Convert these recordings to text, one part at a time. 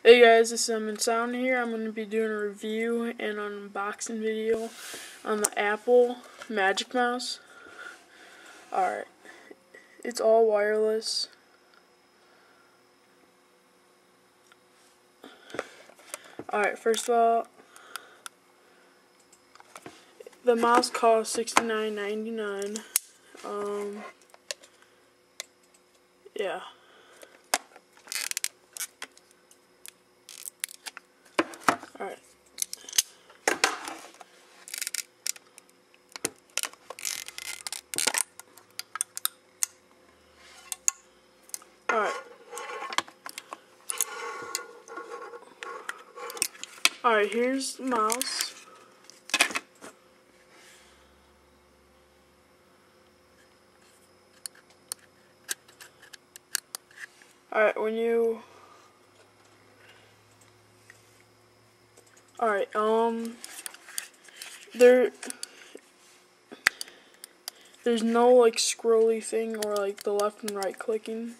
Hey guys, this is mmancano here. I'm going to be doing a review and an unboxing video on the Apple Magic Mouse. Alright, it's all wireless. Alright, first of all, the mouse costs $69.99. Yeah. Alright. Alright, here's the mouse. Alright, there's no like scrolly thing or like the left and right clicking.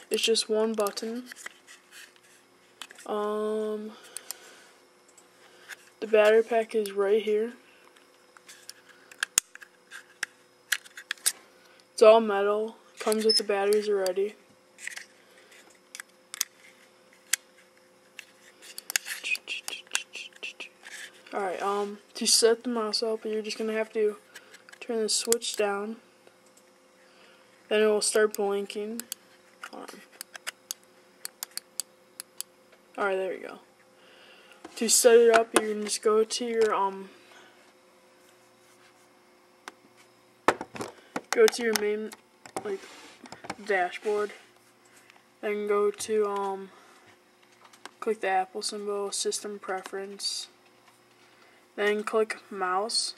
It's just one button. The battery pack is right here. It's all metal. Comes with the batteries already. Alright, to set the mouse up, you're just gonna have to turn the switch down. Then it will start blinking. Alright, there we go. To set it up, you can just go to your main dashboard. Then go to click the Apple symbol, system preference. Then click mouse.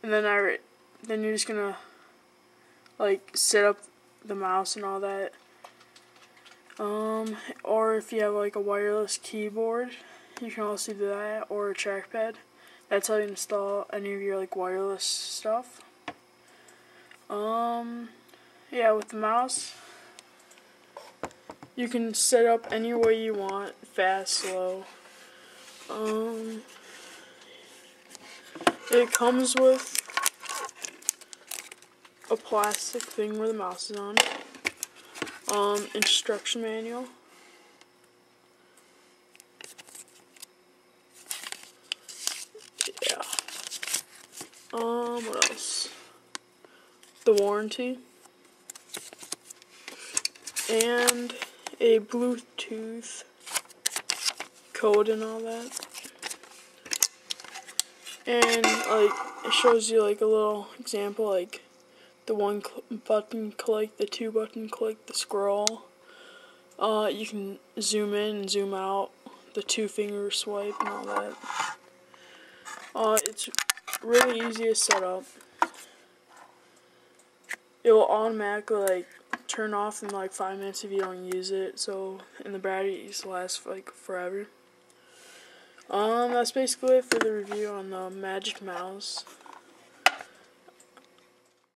And then you're just gonna set up the mouse and all that. Or if you have like a wireless keyboard, you can also do that, or a trackpad. That's how you install any of your wireless stuff. Yeah, with the mouse, you can set up any way you want, fast, slow. It comes with a plastic thing where the mouse is on. Instruction manual. Yeah. What else? The warranty. And a Bluetooth code and all that. And it shows you a little example, the one button click, the two button click, the scroll. You can zoom in and zoom out, the 2-finger swipe and all that. It's really easy to set up. It will automatically turn off in 5 minutes if you don't use it. And the batteries last forever. That's basically it for the review on the Magic Mouse.